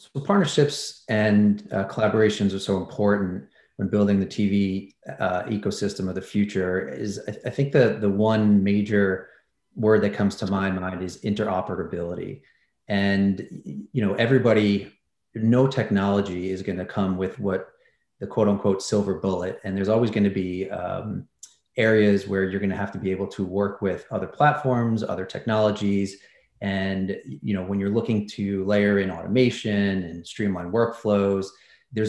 So partnerships and collaborations are so important when building the TV ecosystem of the future. I think the one major word that comes to my mind is interoperability. And everybody, no technology is going to come with what the quote unquote silver bullet. And there's always going to be areas where you're going to have to be able to work with other platforms, other technologies. And when you're looking to layer in automation and streamline workflows, there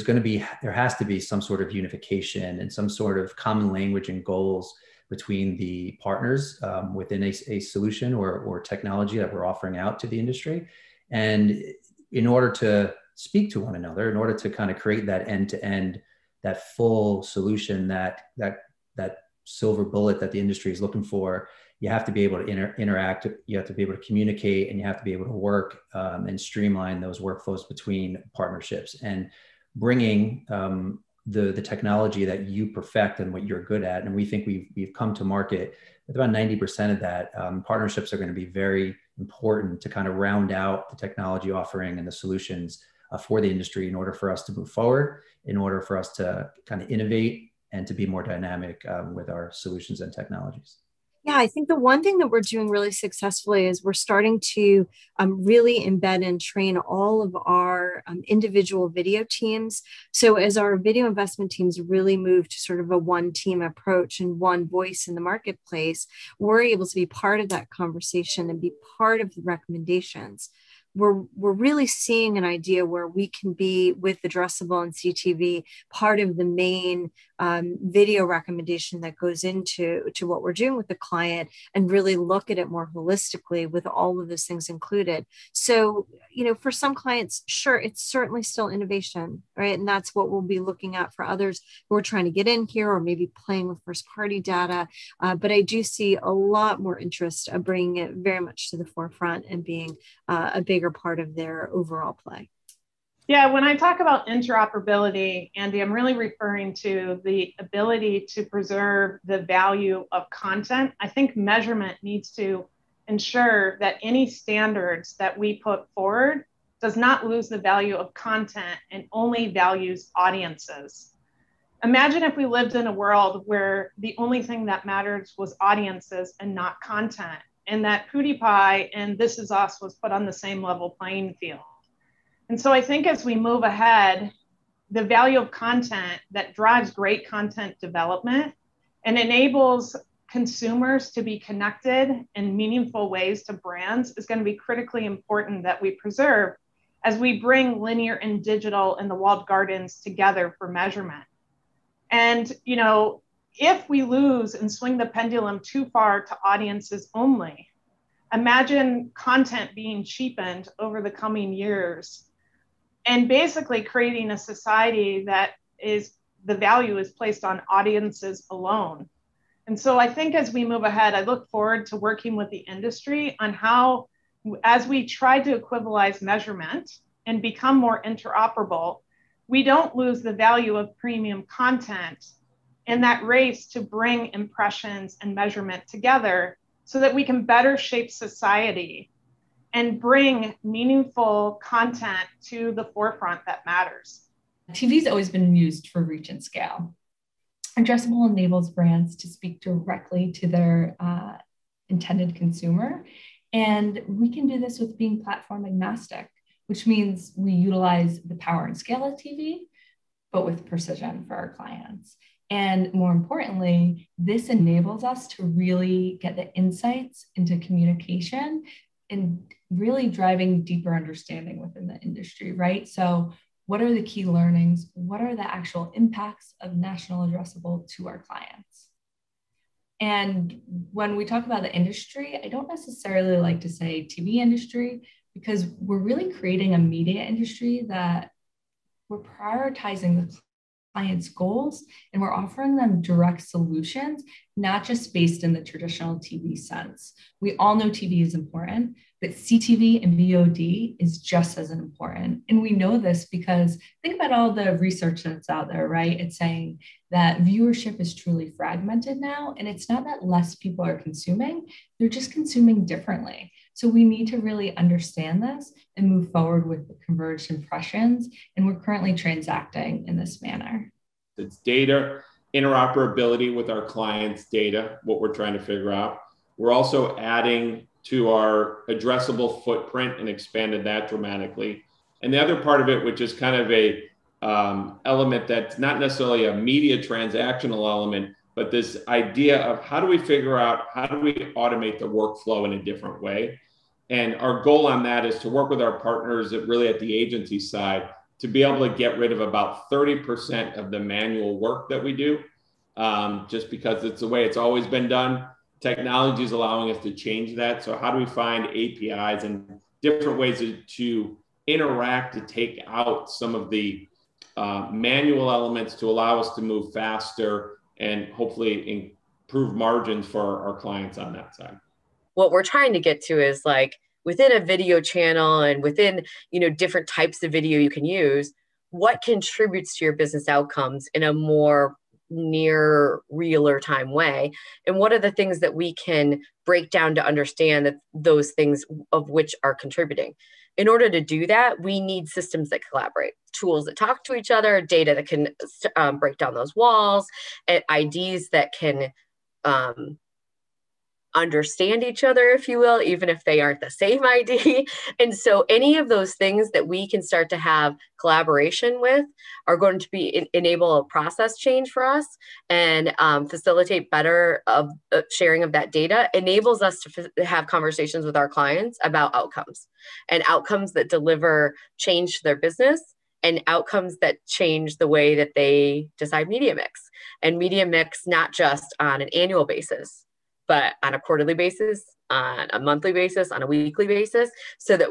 has to be some sort of unification and some sort of common language and goals between the partners within a solution or technology that we're offering out to the industry. And in order to speak to one another, in order to kind of create that end-to-end, that full solution, that silver bullet that the industry is looking for, you have to be able to interact, you have to be able to communicate, and you have to be able to work and streamline those workflows between partnerships. And bringing the technology that you perfect and what you're good at. And we think we've come to market with about 90% of that. Partnerships are going to be very important to kind of round out the technology offering and the solutions for the industry in order for us to move forward, in order for us to kind of innovate and to be more dynamic with our solutions and technologies. Yeah, I think the one thing that we're doing really successfully is we're starting to really embed and train all of our individual video teams. So as our video investment teams really move to sort of a one team approach and one voice in the marketplace, we're able to be part of that conversation and be part of the recommendations. We're really seeing an idea where we can be with addressable and CTV part of the main video recommendation that goes into what we're doing with the client, and really look at it more holistically with all of those things included. So, for some clients, sure, it's certainly still innovation, right? And that's what we'll be looking at for others who are trying to get in here or maybe playing with first party data. But I do see a lot more interest of bringing it very much to the forefront and being a bigger part of their overall play. Yeah, when I talk about interoperability, Andy, I'm really referring to the ability to preserve the value of content. I think measurement needs to ensure that any standards that we put forward does not lose the value of content and only values audiences. Imagine if we lived in a world where the only thing that matters was audiences and not content, and that PewDiePie and This Is Us was put on the same level playing field. And so I think as we move ahead, the value of content that drives great content development and enables consumers to be connected in meaningful ways to brands is going to be critically important that we preserve as we bring linear and digital and the walled gardens together for measurement. And, if we lose and swing the pendulum too far to audiences only, imagine content being cheapened over the coming years and basically creating a society that the value is placed on audiences alone. And so I think as we move ahead, I look forward to working with the industry on how, as we try to equivalize measurement and become more interoperable, we don't lose the value of premium content in that race to bring impressions and measurement together so that we can better shape society and bring meaningful content to the forefront that matters. TV's always been used for reach and scale. Addressable enables brands to speak directly to their intended consumer. And we can do this with being platform agnostic, which means we utilize the power and scale of TV, but with precision for our clients. And more importantly, this enables us to really get the insights into communication and really driving deeper understanding within the industry, right? So what are the key learnings? What are the actual impacts of national addressable to our clients? And when we talk about the industry, I don't necessarily like to say TV industry, because we're really creating a media industry that we're prioritizing the clients' goals, and we're offering them direct solutions, not just based in the traditional TV sense. We all know TV is important, but CTV and VOD is just as important. And we know this because think about all the research that's out there, right? It's saying that viewership is truly fragmented now, and it's not that less people are consuming, they're just consuming differently. So we need to really understand this and move forward with the converged impressions. And we're currently transacting in this manner. It's data interoperability with our clients' data, what we're trying to figure out. We're also adding to our addressable footprint and expanded that dramatically. And the other part of it, which is kind of a element that's not necessarily a media transactional element, but this idea of how do we figure out, how do we automate the workflow in a different way? And our goal on that is to work with our partners really at the agency side to be able to get rid of about 30% of the manual work that we do, just because it's the way it's always been done. Technology is allowing us to change that. So how do we find APIs and different ways to interact to take out some of the manual elements to allow us to move faster and hopefully improve margins for our clients on that side? What we're trying to get to is like within a video channel and within, different types of video you can use, what contributes to your business outcomes in a more near realer time way, and what are the things that we can break down to understand that those things of which are contributing. In order to do that, we need systems that collaborate, tools that talk to each other, data that can break down those walls, and IDs that can understand each other, if you will, even if they aren't the same ID. And so any of those things that we can start to have collaboration with are going to enable a process change for us and facilitate better sharing of that data, enables us to have conversations with our clients about outcomes and outcomes that deliver change to their business and outcomes that change the way that they decide media mix, and media mix, not just on an annual basis, but on a quarterly basis, on a monthly basis, on a weekly basis, so that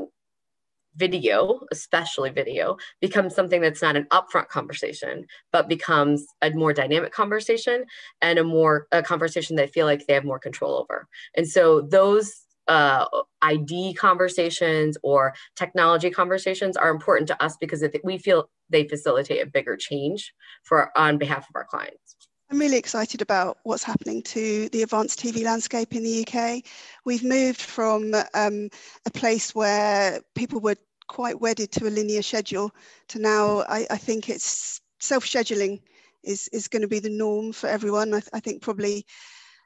video, especially video, becomes something that's not an upfront conversation, but becomes a more dynamic conversation and a conversation they feel like they have more control over. And so those ID conversations or technology conversations are important to us because we feel they facilitate a bigger change on behalf of our clients. I'm really excited about what's happening to the advanced TV landscape in the UK. We've moved from a place where people were quite wedded to a linear schedule to now I think it's self-scheduling is going to be the norm for everyone. I think probably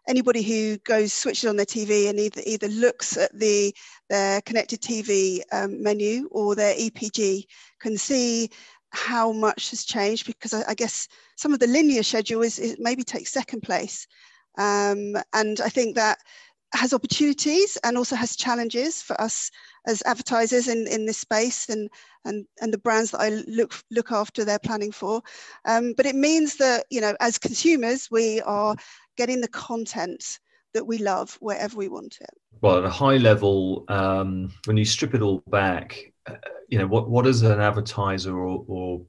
anybody who switches on their TV and either looks at their connected TV menu or their EPG can see how much has changed, because I guess some of the linear schedule is maybe takes second place. And I think that has opportunities and also has challenges for us as advertisers in this space and the brands that I look after their planning for. But it means that, as consumers, we are getting the content that we love wherever we want it. Well, at a high level, when you strip it all back, what does an advertiser or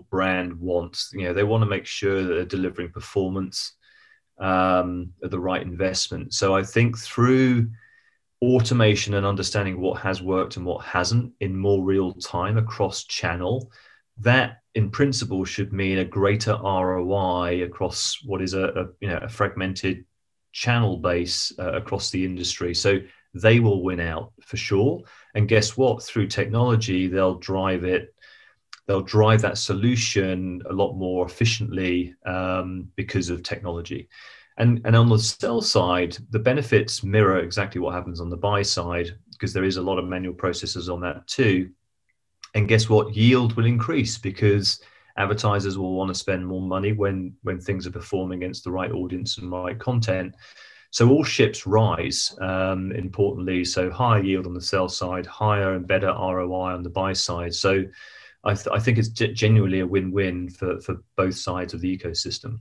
brand want? They want to make sure that they're delivering performance at the right investment. So I think through automation and understanding what has worked and what hasn't in more real time across channel, that in principle should mean a greater ROI across what is a fragmented channel base across the industry. So they will win out for sure. And guess what? Through technology, they'll drive that solution a lot more efficiently because of technology. And on the sell side, the benefits mirror exactly what happens on the buy side, because there is a lot of manual processes on that too. And guess what? Yield will increase because advertisers will want to spend more money when things are performing against the right audience and right content. So all ships rise, importantly. So higher yield on the sell side, higher and better ROI on the buy side. So I think it's genuinely a win-win for both sides of the ecosystem.